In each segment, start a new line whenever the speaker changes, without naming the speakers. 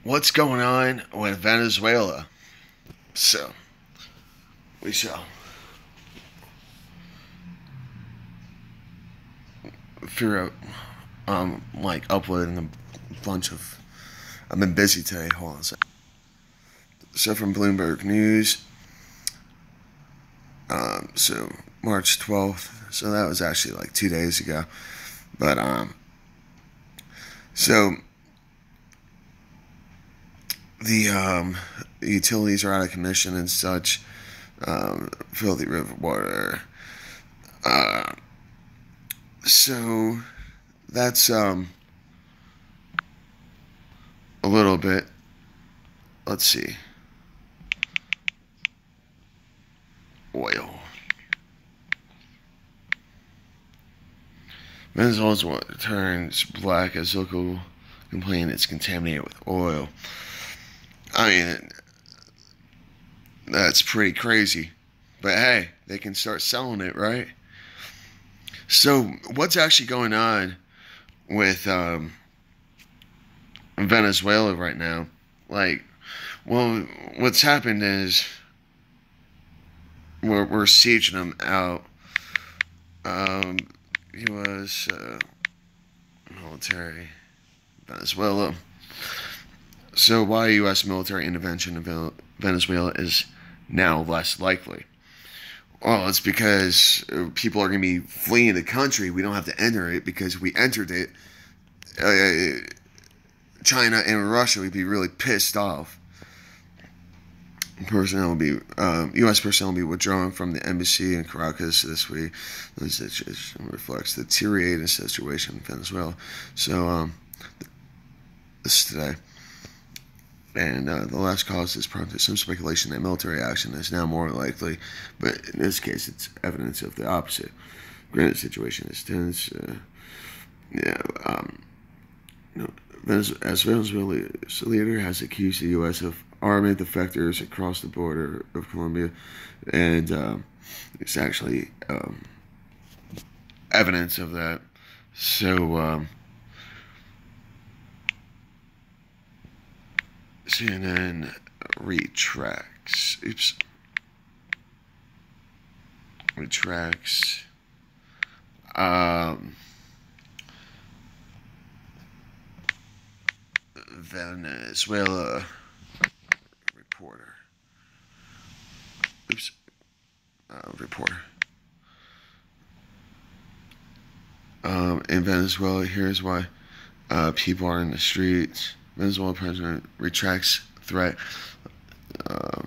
what's going on with Venezuela? So, we shall figure out, uploading a bunch of. I've been busy today. Hold on a second. So, from Bloomberg News, so March 12th, so that was actually like 2 days ago. But, so the utilities are out of commission and such. Filthy river water. So that's a little bit. Let's see. Oil. Venezuela's water turns black as local complain it's contaminated with oil. I mean, that's pretty crazy. But hey, they can start selling it, right? So, what's actually going on with Venezuela right now? What's happened is we're sieging them out. U.S. military, Venezuela. So, why U.S. military intervention in Venezuela is now less likely? Well, it's because people are going to be fleeing the country. We don't have to enter it because if we entered it, China and Russia would be really pissed off. Personnel will be U.S. personnel will be withdrawing from the embassy in Caracas this week. This situation reflects the deteriorating situation in Venezuela. So this is today. And the last cause has prompted some speculation that military action is now more likely, but in this case, it's evidence of the opposite. Granted, the situation is tense. Venezuela's leader has accused the U.S. of arming defectors across the border of Colombia, and it's actually evidence of that. So, CNN retracts. Retracts. Venezuela reporter. Reporter. In Venezuela, here's why people are in the streets. Venezuela president retracts threat. I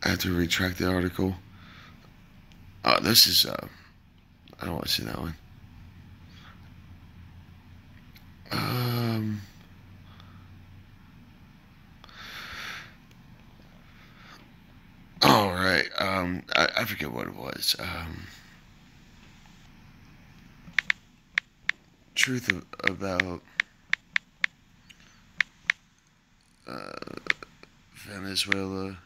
have to retract the article. This is, I don't want to see that one. All right. I forget what it was. Truth about Venezuela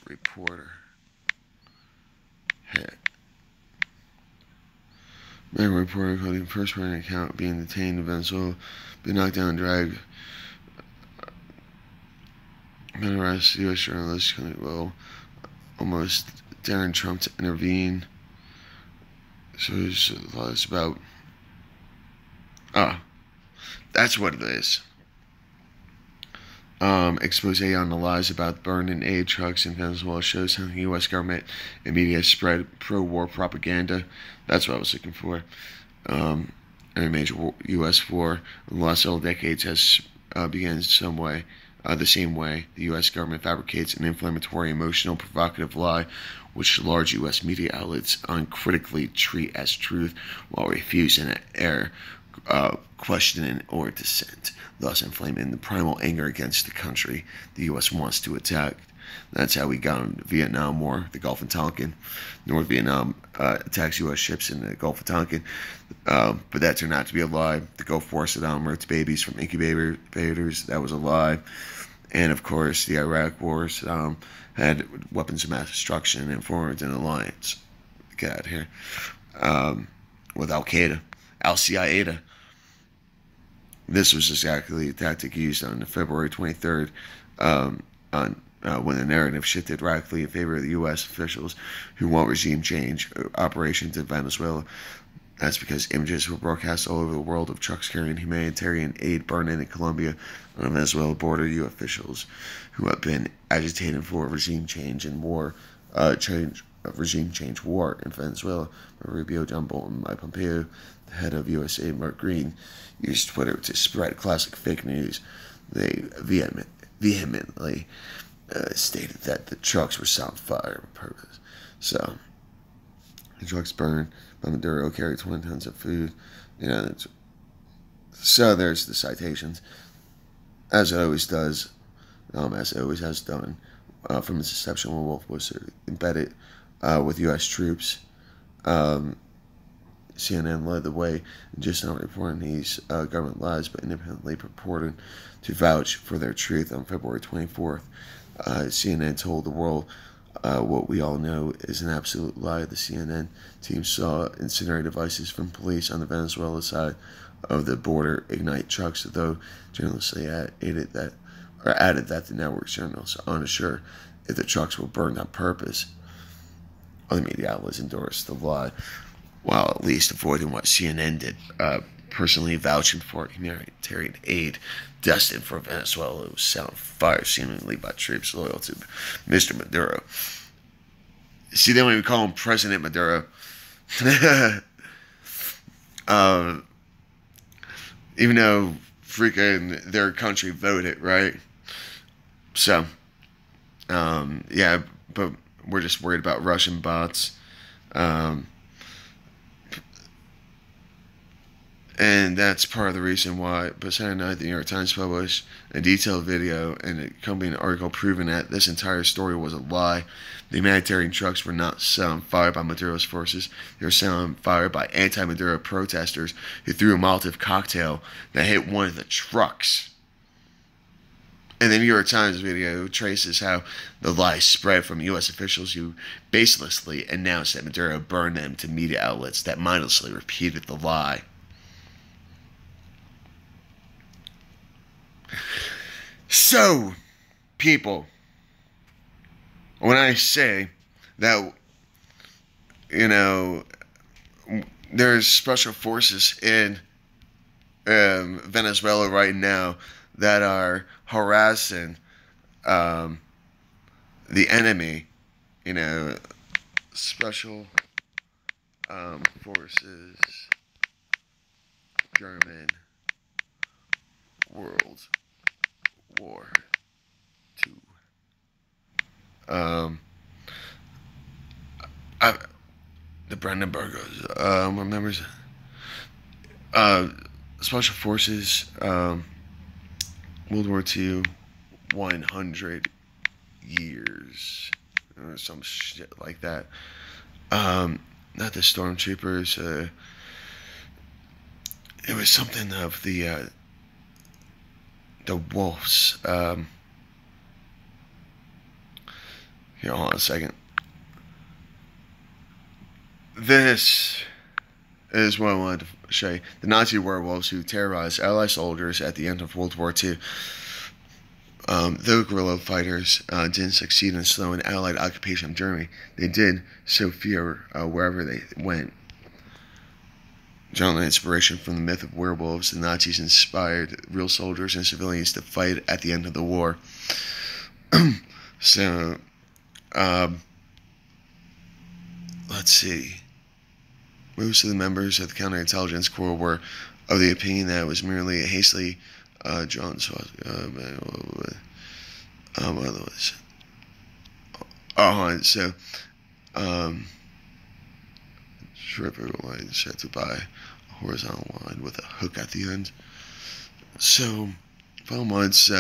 reporter. Hit. American reporter quoting first-person account being detained in Venezuela, been knocked down and dragged. Men arrest U.S. journalists will almost daring Trump to intervene. So it's about. That's what it is. Expose on the lies about burning aid trucks in Venezuela shows how the U.S. government and media spread pro-war propaganda. That's what I was looking for. Every major U.S. war in the last several decades has begun some way. The same way the U.S. government fabricates an inflammatory, emotional, provocative lie, which large U.S. media outlets uncritically treat as truth while refusing to air questioning or dissent, thus inflaming the primal anger against the country the U.S. wants to attack. That's how we got in the Vietnam War, the Gulf of Tonkin. North Vietnam attacks U.S. ships in the Gulf of Tonkin, but that turned out to be a lie. The Gulf War, Saddam wrote babies from incubators. That was a lie. And, of course, the Iraq War, Saddam had weapons of mass destruction and formed an alliance. Get out of here. With Al-Qaeda. Al-Qaeda. This was exactly the tactic used on February 23rd, when the narrative shifted radically in favor of the U.S. officials who want regime change operations in Venezuela. That's because images were broadcast all over the world of trucks carrying humanitarian aid burning in Colombia on the Venezuela border. U.S. officials who have been agitating for regime change and regime change war in Venezuela. Rubio, John Bolton, Mike Pompeo, the head of USA, Mark Green, used Twitter to spread classic fake news. They vehemently stated that the trucks were set on fire on purpose. So, the trucks burned, but Maduro carried 20 tons of food. So there's the citations, as it always does, as it always has done, from its inception when Wolf was embedded with U.S. troops. CNN led the way, just not reporting these government lies, but independently purporting to vouch for their truth. On February 24th, CNN told the world what we all know is an absolute lie. The CNN team saw incendiary devices from police on the Venezuela side of the border ignite trucks, though journalists added that the network's journalists are unsure if the trucks were burned on purpose. Other media outlets endorsed the lie, while at least avoiding what CNN did, personally vouching for humanitarian aid destined for Venezuela. It was set on fire, seemingly by troops loyal to Mr. Maduro. See, they don't even call him President Maduro. Even though freaking their country voted, right? So, yeah, but we're just worried about Russian bots. And that's part of the reason why, but Saturday night, the New York Times published a detailed video and accompanying article proving that this entire story was a lie. The humanitarian trucks were not set on fire by Maduro's forces. They were set on fire by anti-Maduro protesters who threw a Molotov cocktail that hit one of the trucks. And the New York Times video traces how the lie spread from U.S. officials who baselessly announced that Maduro burned them to media outlets that mindlessly repeated the lie. So, people, when I say that, there's special forces in Venezuela right now that are harassing the enemy, special forces, German World War II. The Brandenburgers, remembers Special Forces, World War II, 100 years, or some shit like that. Not the stormtroopers. It was something of the wolves. Here, hold on a second. This is what I wanted to show you. The Nazi werewolves who terrorized Allied soldiers at the end of World War II. Though guerrilla fighters didn't succeed in slowing Allied occupation of Germany, they did sow fear wherever they went. Drawing inspiration from the myth of werewolves, the Nazis inspired real soldiers and civilians to fight at the end of the war. So, let's see. Most of the members of the counterintelligence corps were of the opinion that it was merely a hastily drawn Tripper line set to by a horizontal line with a hook at the end. So, 12 months,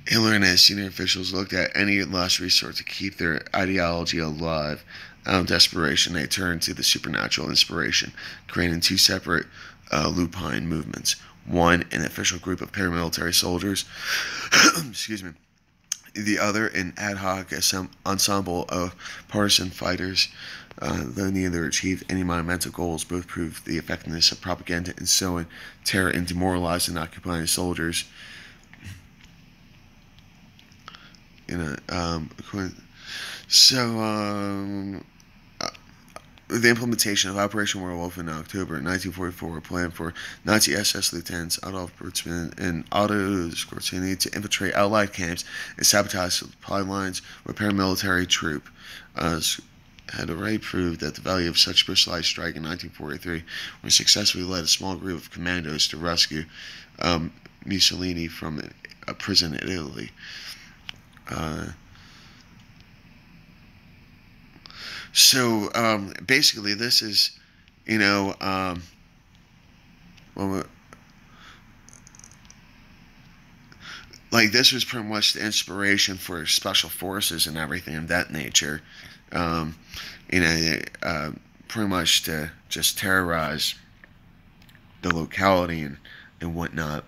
Hitler and his senior officials looked at any last resort to keep their ideology alive. Out of desperation, they turned to the supernatural inspiration, creating two separate lupine movements. One, an official group of paramilitary soldiers, excuse me. The other, an ad hoc ensemble of partisan fighters. Though neither achieved any monumental goals, both proved the effectiveness of propaganda in sowing terror and demoralizing occupying soldiers. You know, so the implementation of Operation Werewolf in October 1944 planned for Nazi SS lieutenants Adolf Bertzmann and Otto Skorzeny to infiltrate Allied camps and sabotage supply lines with paramilitary troop. Had already proved that the value of such specialized strike in 1943 when successfully led a small group of commandos to rescue Mussolini from a prison in Italy. So basically, this is, well, like this was pretty much the inspiration for special forces and everything of that nature. Um, pretty much to just terrorize the locality and whatnot.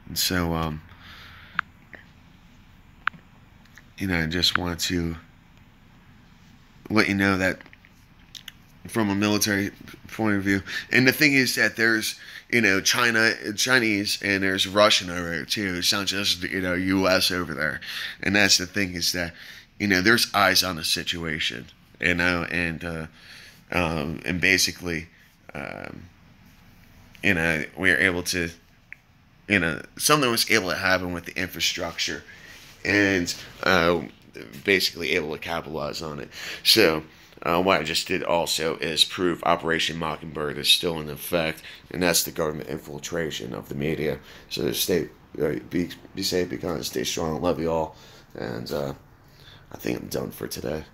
And so, I just want to let you know that from a military point of view. And the thing is that there's, Chinese and there's Russian over there too. It's not just, U.S. over there. And that's the thing is that, there's eyes on the situation, and basically, we're able to, something was able to happen with the infrastructure and basically able to capitalize on it. So what I just did also is prove Operation Mockingbird is still in effect, and that's the government infiltration of the media. So be safe, be kind, stay strong, love you all, and I think I'm done for today.